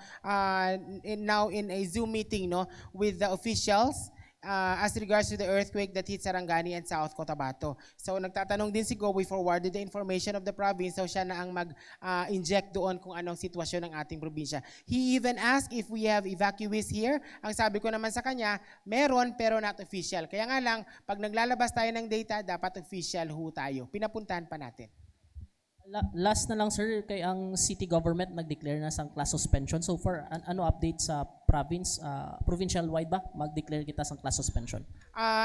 in a Zoom meeting with the officials as regards to the earthquake that hit Sarangani and South Cotabato. So nagtatanong din si Go, we forwarded the information of the province, so siya na ang mag-inject doon kung anong sitwasyon ng ating probinsya. He even asked if we have evacuees here. Ang sabi ko naman sa kanya, meron pero not official. Kaya nga lang, pag naglalabas tayo ng data, dapat official ho tayo. Pinapuntahan pa natin. Last na lang sir, kay ang city government nag-declare na sang class suspension. So far, ano update sa province, provincial wide ba? Mag-declare kita sang class suspension.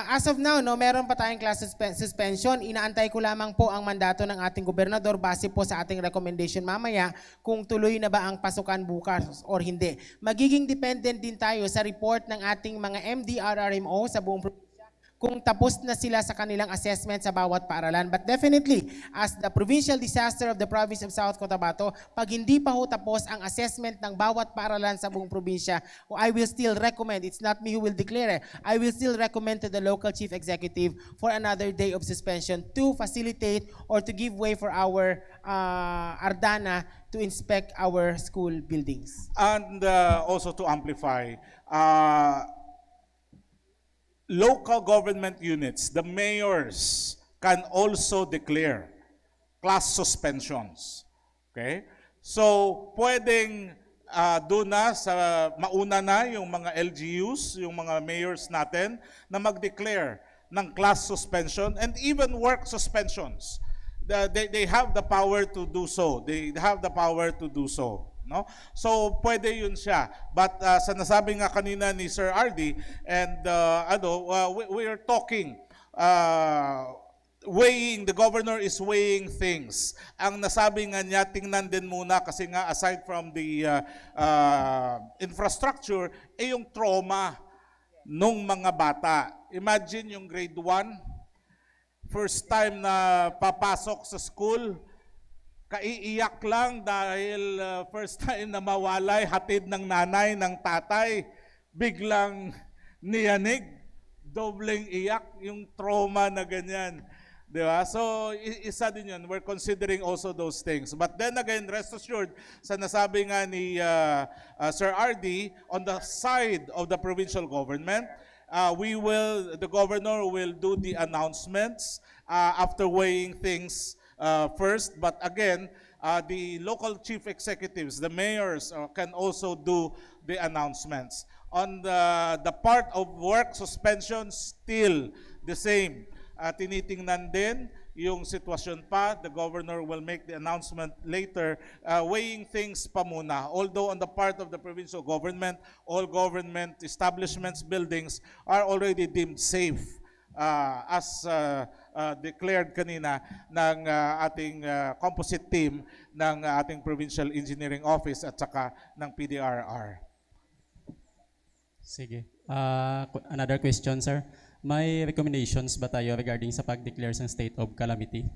As of now, meron pa tayong class suspension. Inaantay ko lamang po ang mandato ng ating gobernador base po sa ating recommendation mamaya kung tuloy na ba ang pasukan bukas or hindi. Magiging dependent din tayo sa report ng ating mga MDRRMO sa buong probinsya kung tapos na sila sa kanilang assessment sa bawat paaralan. But definitely, as the provincial disaster of the province of South Cotabato, pag hindi pa ho tapos ang assessment ng bawat paaralan sa buong probinsya, I will still recommend, it's not me who will declare it, I will still recommend to the local chief executive for another day of suspension to facilitate or to give way for our Ardana to inspect our school buildings. And also to amplify, local government units, the mayors can also declare class suspensions. Okay? So, pwedeng doon na sa mauna na yung mga LGUs, yung mga mayors natin na mag-declare ng class suspension and even work suspensions. They have the power to do so. They have the power to do so. No? So pwede yun siya. But sa nasabi nga kanina ni Sir RD and we are talking weighing, the governor is weighing things. Ang nasabi nga niya, tingnan din muna kasi nga aside from the infrastructure, yung trauma nung mga bata. Imagine yung grade 1, first time na papasok sa school, kaiiyak lang dahil first time na mawalay, hatid ng nanay, ng tatay, biglang niyanig, dobleng iyak, yung trauma na ganyan. Di ba? So, isa din yun. We're considering also those things. But then again, rest assured, sa nasabi nga ni Sir RD, on the side of the provincial government, the governor will do the announcements after weighing things first, but again, the local chief executives, the mayors can also do the announcements. On the part of work suspension, still the same. Tinitingnan din yung sitwasyon pa. The governor will make the announcement later, weighing things pa muna. Although on the part of the provincial government, all government establishments, buildings are already deemed safe. As declared kanina ng ating composite team ng ating Provincial Engineering Office at saka ng PDRR. Sige. Another question, sir. May recommendations ba tayo regarding sa pag-declare ng state of calamity?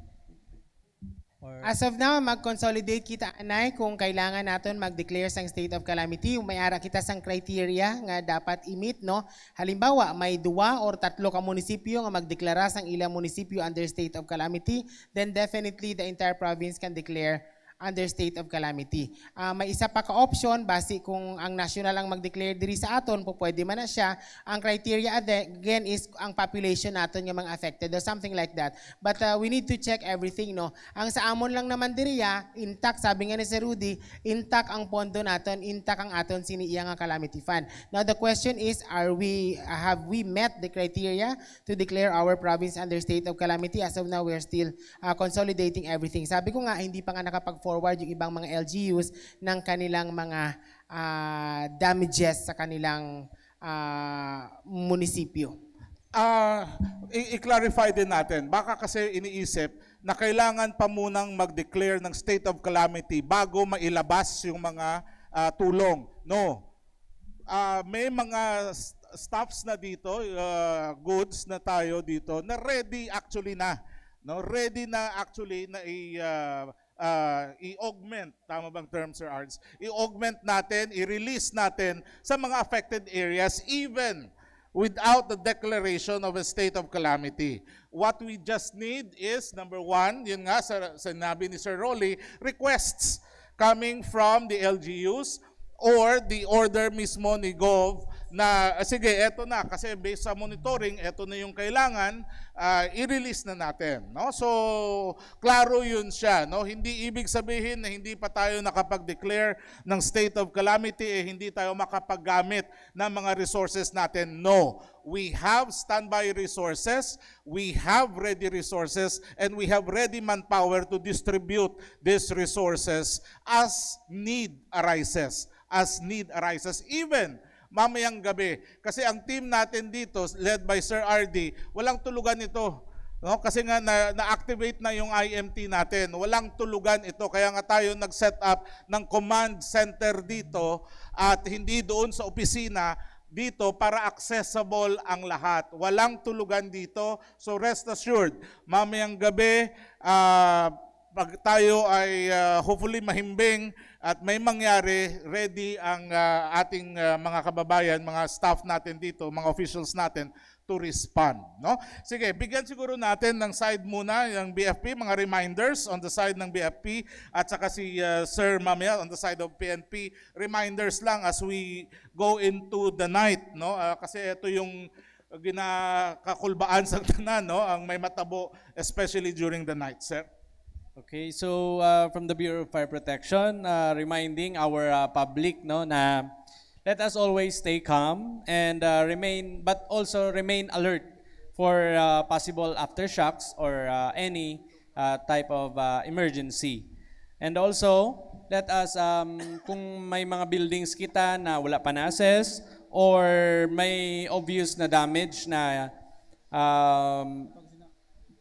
As of now, mag-consolidate kita anay kung kailangan naton mag-declare sang state of calamity. May ara kita sang criteria nga dapat i-meet, no? Halimbawa, may 2 or 3 ka munisipyo nga magdeklara sang ilang munisipyo under state of calamity, then definitely the entire province can declare under state of calamity. May isa pa ka option, base kung ang national ang mag-declare diri sa aton, po pwede man na siya. Ang criteria again is ang population naton nga mga affected or something like that. But we need to check everything, no? Ang sa amon lang naman diriya, intact, sabi nga ni Sir Rudy, intact ang pondo naton, intact ang aton siniiya nga calamity fund. Now the question is, have we met the criteria to declare our province under state of calamity? As of now, we are still consolidating everything. Sabi ko nga, hindi pa nga nakapag-forward yung ibang mga LGUs ng kanilang mga damages sa kanilang munisipyo. I-clarify din natin. Baka kasi iniisip na kailangan pa munang mag-declare ng state of calamity bago mailabas yung mga tulong. No. May mga stuffs na dito, goods na tayo dito na ready actually na. No, ready na actually na i-augment, tama bang term, Sir Ards? I-augment natin, i-release natin sa mga affected areas even without the declaration of a state of calamity. What we just need is, number 1, yun nga, sinabi ni Sir Rolly, requests coming from the LGUs or the order mismo ni Gov na sige, eto na kasi based sa monitoring, eto na yung kailangan, i-release na natin, no? So, klaro yun siya, no? Hindi ibig sabihin na hindi pa tayo nakapag-declare ng state of calamity, hindi tayo makapaggamit ng mga resources natin. No. We have standby resources, we have ready resources, and we have ready manpower to distribute these resources as need arises. Even mamayang gabi. Kasi ang team natin dito, led by Sir RD, walang tulugan ito. No? Kasi nga na-activate na yung IMT natin. Walang tulugan ito. Kaya nga tayo nag-set up ng command center dito at hindi doon sa opisina dito para accessible ang lahat. Walang tulugan dito. So rest assured, mamayang gabi, pag tayo ay hopefully mahimbing at may mangyari, ready ang ating mga kababayan, mga staff natin dito, mga officials natin to respond. No? Sige, bigyan siguro natin ng side muna ng BFP, mga reminders on the side ng BFP at saka si Sir mamaya on the side of PNP. Reminders lang as we go into the night. No? Kasi ito yung ginakakulbaan sa tanan, no? Ang may matabo, especially during the night, sir. Okay, so from the Bureau of Fire Protection, reminding our public, no, na let us always stay calm and but also remain alert for possible aftershocks or any type of emergency. And also, let us, kung may mga buildings kita na wala pa na-assess or may obvious na damage na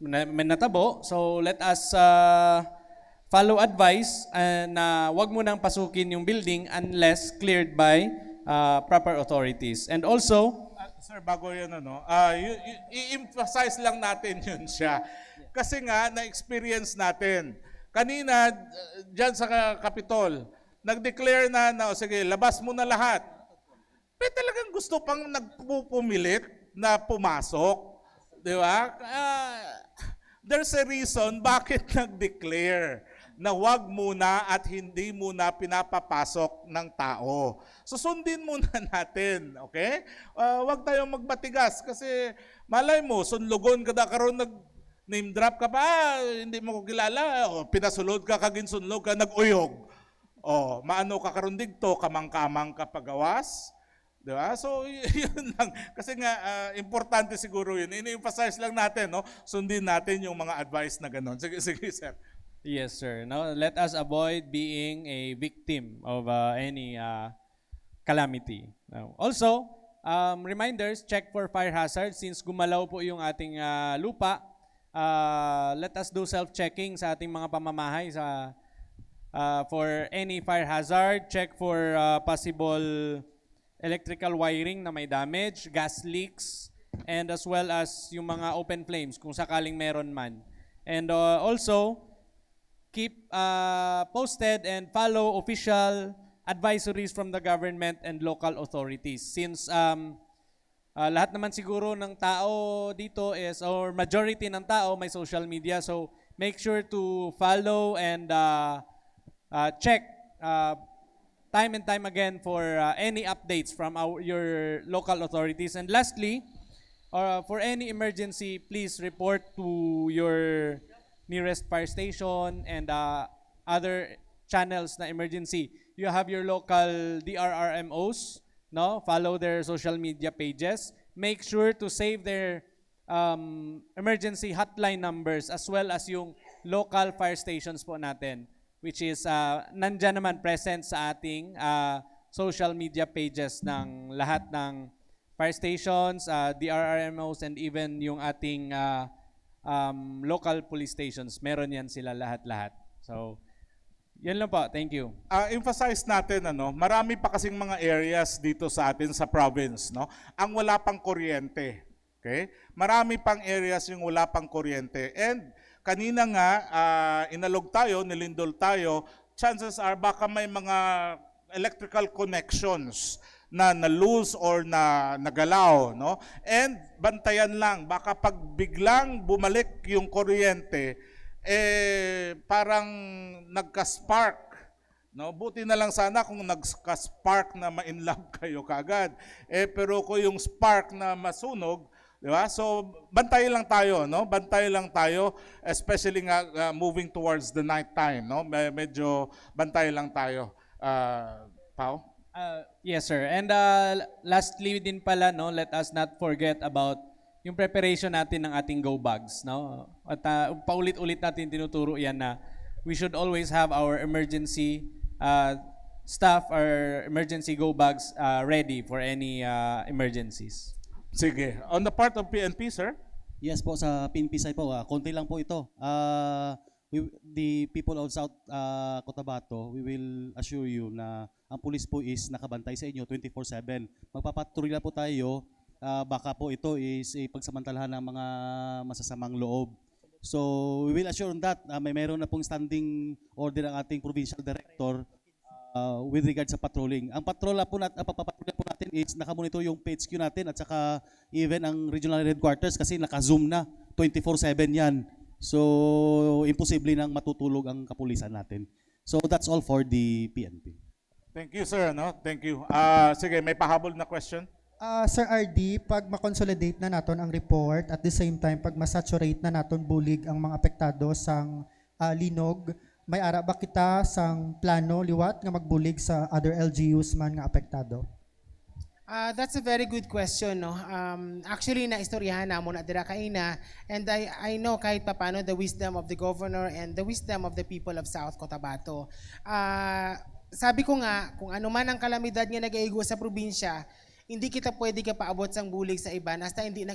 may natabo, so let us follow advice na wag mo nang pasukin yung building unless cleared by proper authorities. And also, sir, bago yan, i-emphasize lang natin yun siya. Kasi nga, na-experience natin. Kanina, dyan sa Capitol, nag-declare na sige, labas mo na lahat. Pero talagang gusto pang nagpupumilit na pumasok. Di ba? There's a reason bakit nag-declare na wag muna at hindi muna pinapapasok ng tao. Susundin muna natin, okay? Wag tayong magbatigas kasi malay mo, sunlugon ka da karon name drop ka pa, hindi mo ko kilala, pinasulod ka kagin sunlog ka naguyog. Maano ka karon digto kamang-kamang ka pagawas. Diba? So, yun lang. Kasi nga, importante siguro yun. Ini-emphasize lang natin, no? Sundin natin yung mga advice na gano'n. Sige, sir. yes, sir. No, let us avoid being a victim of any calamity. Now, also, reminders, check for fire hazards. Since gumalaw po yung ating lupa, let us do self-checking sa ating mga pamamahay for any fire hazard. Check for possible electrical wiring na may damage, gas leaks, and as well as yung mga open flames kung sakaling meron man. And also, keep posted and follow official advisories from the government and local authorities. Since lahat naman siguro ng tao dito is, or majority ng tao may social media, so make sure to follow and check time and time again for any updates from your local authorities. And lastly, for any emergency, please report to your nearest fire station and other channels na emergency. You have your local DRRMOs, no? Follow their social media pages. Make sure to save their emergency hotline numbers as well as yung local fire stations po natin, which is nandyan naman present sa ating social media pages ng lahat ng fire stations, DRRMOs, and even yung ating local police stations. Meron yan sila lahat-lahat. So, yan lang po. Thank you. Emphasize natin, marami pa kasing mga areas dito sa atin sa province, no? Ang wala pang kuryente. Okay? Marami pang areas yung wala pang kuryente. And kanina nga, inalog tayo, nilindol tayo, chances are baka may mga electrical connections na na-lose or na nagalaw, no? And bantayan lang, baka pag biglang bumalik yung kuryente, parang nagka-spark, no? Buti na lang sana kung nagka-spark na ma-inlove kayo kagad. Pero kung yung spark na masunog, di ba? So bantay lang tayo, no? Bantay lang tayo, especially nga moving towards the night time, no? Medyo bantay lang tayo. Pao? Yes, sir. And lastly din pala, no, let us not forget about yung preparation natin ng ating go bags, no? At paulit-ulit natin tinuturo yan na we should always have our emergency staff or emergency go bags ready for any emergencies. Sige. On the part of PNP, sir? Yes po, sa PNP side po, konti lang po ito. The people of South Cotabato, we will assure you na ang police po is nakabantay sa inyo 24/7. Magpapatrolya po tayo, baka po ito is pagsamantalahan ng mga masasamang loob. So we will assure that meron na pong standing order ang ating provincial director with regard sa patrolling. Ang patrolya po natin is nakamonitor yung PHQ natin at saka even ang regional headquarters kasi naka-zoom na 24/7 yan. So imposible nang matutulog ang kapulisan natin. So that's all for the PNP. Thank you, sir. No? Thank you. Sige, may pahabol na question? Sir RD, pag makonsolidate na naton ang report, at the same time, pag masaturate na naton bulig ang mga apektado sang linog, may ara ba kita sang plano liwat nga magbulig sa other LGUs man nga apektado? That's a very good question, no? Actually, naistoryahan namon na dira kaina, and I know kahit papano the wisdom of the governor and the wisdom of the people of South Cotabato. Sabi ko nga, kung ano man ang kalamidad nga nag-aigo sa probinsya, hindi kita pwede ka paabot sang bulig sa iba hasta hindi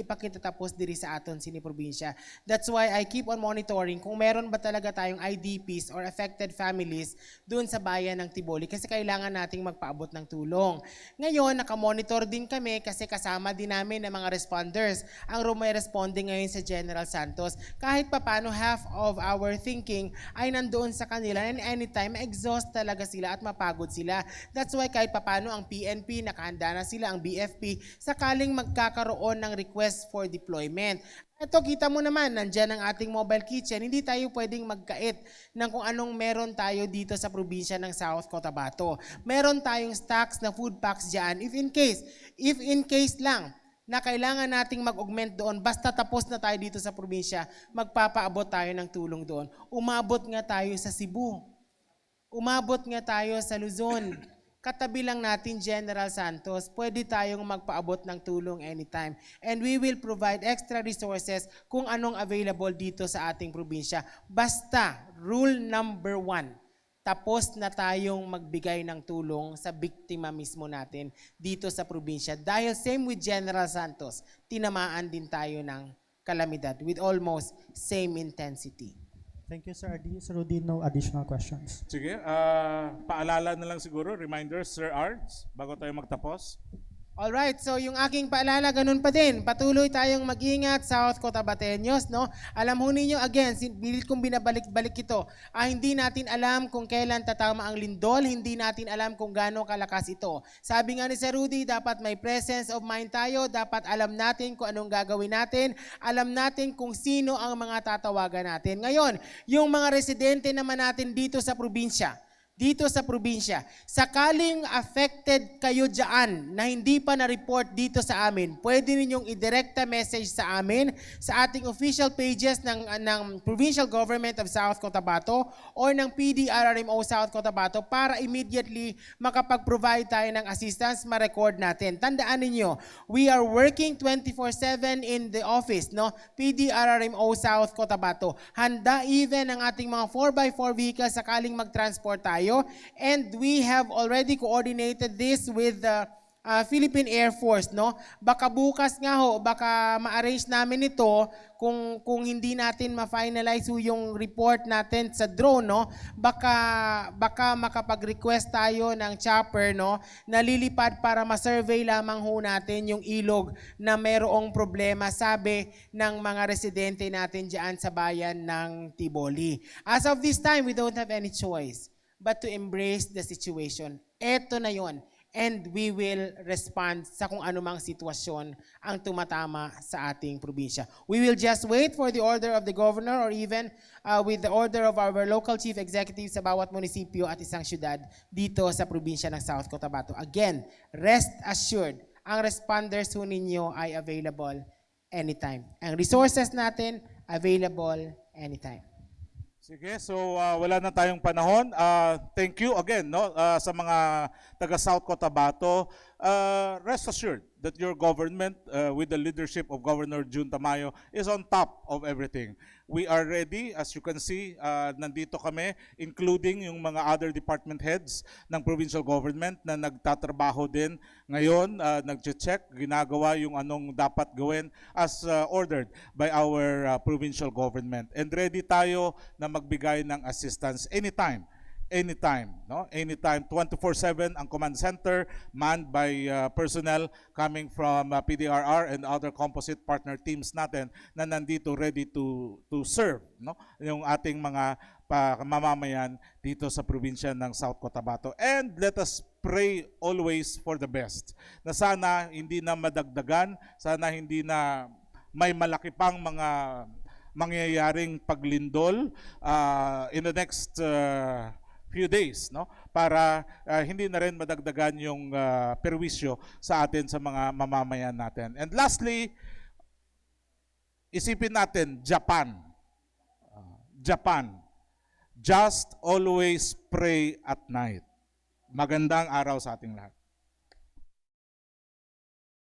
pa kita tapos diri sa aton sini probinsya. That's why I keep on monitoring kung meron ba talaga tayong IDPs or affected families doon sa bayan ng Tiboli kasi kailangan nating magpaabot ng tulong. Ngayon, nakamonitor din kami kasi kasama din namin ng mga responders. Ang may responding ngayon sa General Santos. Kahit papano half of our thinking ay nandoon sa kanila and anytime exhaust talaga sila at mapagod sila. That's why kahit papano ang PNP handa na sila, ang BFP, sakaling magkakaroon ng request for deployment. Ito, kita mo naman, nandyan ang ating mobile kitchen. Hindi tayo pwedeng magkait ng kung anong meron tayo dito sa probinsya ng South Cotabato. Meron tayong stocks na food packs dyan. If in case lang, na kailangan nating mag-augment doon, basta tapos na tayo dito sa probinsya, magpapaabot tayo ng tulong doon. Umabot nga tayo sa Cebu. Umabot nga tayo sa Luzon. Katabi lang natin General Santos, pwede tayong magpaabot ng tulong anytime. And we will provide extra resources kung anong available dito sa ating probinsya. Basta, rule number 1, tapos na tayong magbigay ng tulong sa biktima mismo natin dito sa probinsya. Dahil same with General Santos, tinamaan din tayo ng kalamidad with almost same intensity. Thank you, Sir Adi. Sir Rudy, no additional questions. Sige, paalala na lang siguro, reminders, Sir Arts, bago tayo magtapos. Alright, so yung aking paalala, ganun pa din. Patuloy tayong mag-ingat, South Cotabateños, no? Alam ho ninyo, again, bilit kong binabalik-balik ito, hindi natin alam kung kailan tatama ang lindol, hindi natin alam kung gaano kalakas ito. Sabi nga ni Sir Rudy, dapat may presence of mind tayo, dapat alam natin kung anong gagawin natin, alam natin kung sino ang mga tatawagan natin. Ngayon, yung mga residente naman natin dito sa probinsya, sakaling affected kayo dyan na hindi pa na-report dito sa amin, pwede ninyong i-directa message sa amin sa ating official pages ng Provincial Government of South Cotabato or ng PDRRMO South Cotabato para immediately makapag-provide tayo ng assistance, ma-record natin. Tandaan ninyo, we are working 24/7 in the office, no? PDRRMO South Cotabato. Handa even ang ating mga 4x4 vehicles sakaling mag-transport tayo. And we have already coordinated this with the Philippine Air Force, no? Baka bukas nga ho, baka ma-arrange namin ito kung hindi natin ma-finalize yung report natin sa drone, no? Baka makapag-request tayo ng chopper, no? Nalilipad para ma-survey lamang ho natin yung ilog na merong problema, sabi ng mga residente natin diyan sa bayan ng Tiboli. As of this time, we don't have any choice but to embrace the situation. Eto na yon. And we will respond sa kung anumang sitwasyon ang tumatama sa ating probinsya. We will just wait for the order of the governor or even with the order of our local chief executives sa bawat munisipyo at isang syudad dito sa probinsya ng South Cotabato. Again, rest assured, ang responders ho ninyo ay available anytime. Ang resources natin, available anytime. Sige, so wala na tayong panahon. Thank you again, no, sa mga taga South Cotabato. Rest assured that your government with the leadership of Governor Jun Tamayo is on top of everything. We are ready, as you can see, nandito kami, including yung mga other department heads ng provincial government na nagtatrabaho din ngayon, nag-check, ginagawa yung anong dapat gawin as ordered by our provincial government. And ready tayo na magbigay ng assistance anytime, no? Anytime, 24/7 ang command center manned by personnel coming from PDRR and other composite partner teams natin na nandito ready to serve, no? Yung ating mga mamamayan dito sa probinsya ng South Cotabato. And let us pray always for the best. Na sana hindi na madagdagan, sana hindi na may malaki pang mga mangyayaring paglindol in the next few days, no, para hindi na rin madagdagan yung perwisyo sa atin sa mga mamamayan natin. And lastly, isipin natin Japan. Just always pray at night. Magandang araw sa ating lahat.